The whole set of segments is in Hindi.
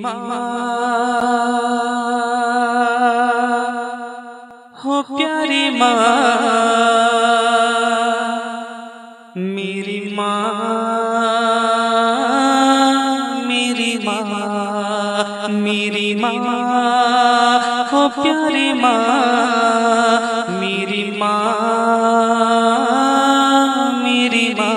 माँ हो प्यारी माँ, मेरी माँ, मेरी माँ, मेरी माँ हो प्यारी माँ, मेरी माँ, मेरी माँ।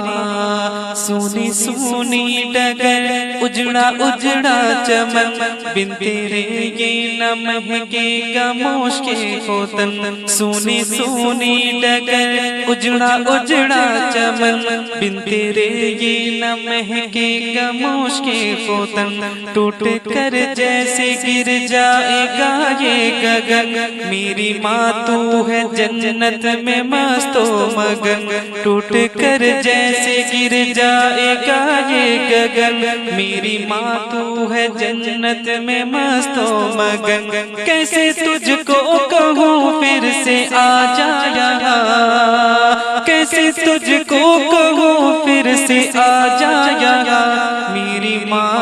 सोनी सोनी डगर उजड़ा उजड़ा चमन, बिन तेरे ये न महकेगा मुश्के होतन। सोनी सोनी डगर उजड़ा उजड़ा चमन, बिन तेरे ये न महकेगा मुश्के होतन। टूट कर जैसे गिर जाएगा ये गगन, मेरी माँ तू है जन्नत में मस्तो मगन। टूट कर जैसे गिर जाएगा ये गगन, मेरी माँ तू है जन्नत में मस्तो मगन। कैसे तुझको कहूँ फिर से आ जा यहाँ, कैसे तुझको कहूँ फिर से आ जा यहाँ। मेरी माँ,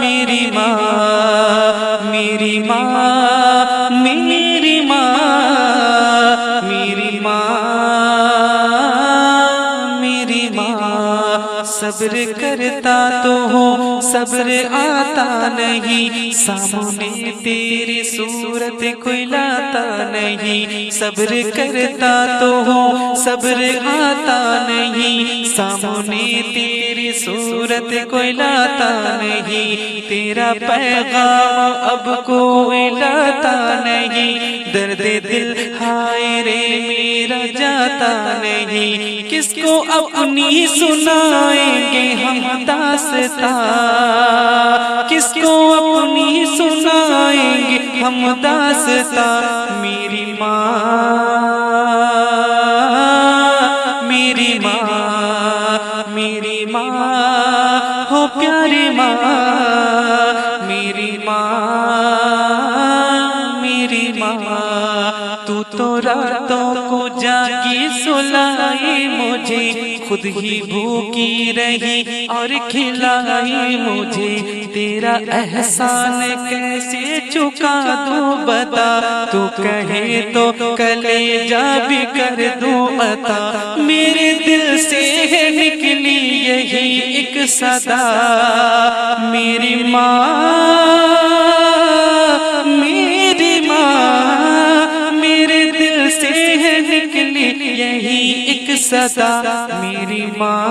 मेरी माँ, मेरी माँ, मेरी माँ, मेरी माँ, मेरी माँ। सब्र करता तो हूँ, सब्र आता नहीं, सामने तेरी सूरत कोई लाता नहीं। सब्र करता तो हूँ, सब्र आता नहीं, सामने तेरी सूरत कोई लाता नहीं। तेरा पैगाम अब कोई लाता नहीं, दर्द दिल हाय रे मेरा जाता नहीं। किसको अपनी सुनाएंगे हम दास्तां, किसको अपनी सुनाएंगे हम दास्तां। मेरी माँ, मेरी माँ, मेरी माँ हो प्यारी माँ, मेरी माँ, मेरी माँ। तू तो रातों को जागी सुलाई मुझे, खुद ही भूखी रही और खिलाई मुझे। तेरा एहसान कैसे चुका दूं बता, तू कहे तो कलेजा भी कर दूं अता। मेरे दिल से है निकली यही एक सदा, मेरी माँ, मेरी माँ, मेरे दिल से है निकली यही एक सदा। मेरी माँ,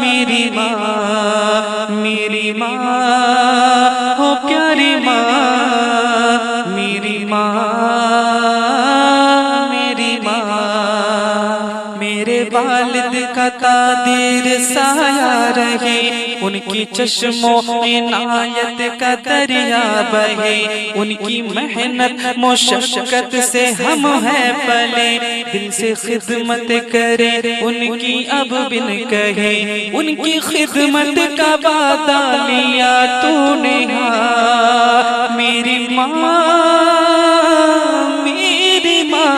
मेरी माँ, मेरी माँ हो प्यारी माँ, मेरी माँ, मेरी माँ। मेरे वालिद का तादीर साया रहे, उनकी चश्मों इनायत का दरिया बहे। उनकी मेहनत मुशक्कत से हम हैं पले, दिल से खिदमत करे उनकी अब बिन कहे। उनकी खिदमत का वादा लिया तूने हाँ, मेरी माँ, मेरी माँ।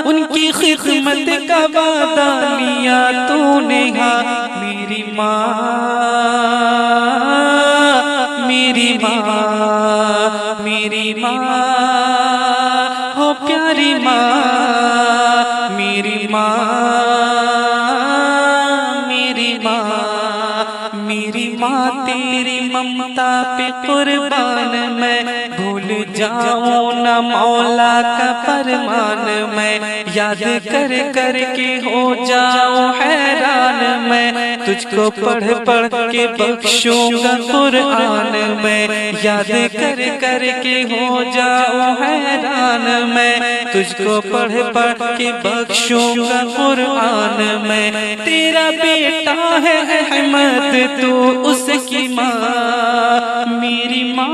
उनकी खिदमत का वादा लिया तूने हाँ, मेरी माँ, मेरी माँ, मेरी माँ हो प्यारी माँ, मेरी माँ, मेरी माँ। मेरी माँ तेरी ममता पे कुर्बान मैं, भूल जाऊं न मौला का फरमान मैं। याद कर कर के हो जाऊं हैरान मैं, तुझको पढ़ पढ़ के बख्शूंगा कुरान मैं। याद कर कर के हो जाऊं हैरान मैं, तुझको पढ़ पढ़ के बख्शूंगा कुरान मैं। तेरा बेटा है अहमद तू उसकी माँ, मेरी माँ,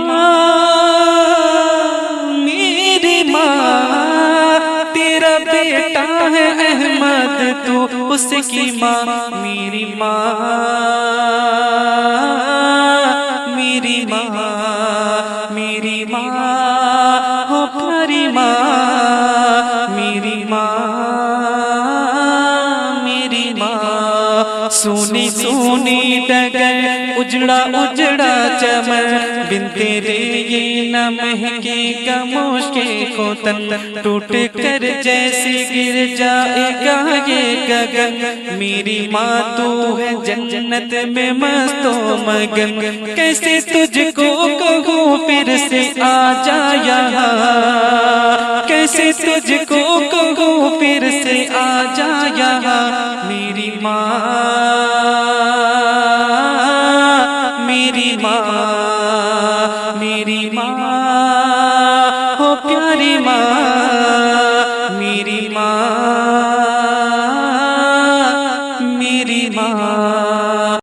मेरी माँ। तेरा बेटा है अहमद तू उसकी माँ, मेरी माँ, मेरी माँ, मेरी माँ हो प्यारी माँ, मेरी माँ, मेरी माँ। सोनी सोनी डगर उजड़ा उजड़ा चमन, बिन तेरे ये न महकेगा मुश्के को तन, टूट कर जैसे गिर जाएगा ये गगन। मेरी माँ तू है जन्नत में मस्तो मगन, कैसे तुझको कहूँ फिर से आ जा यहाँ, कैसे तुझको कहूँ फिर से आ जा यहाँ। मेरी माँ, मेरी माँ, मेरी माँ।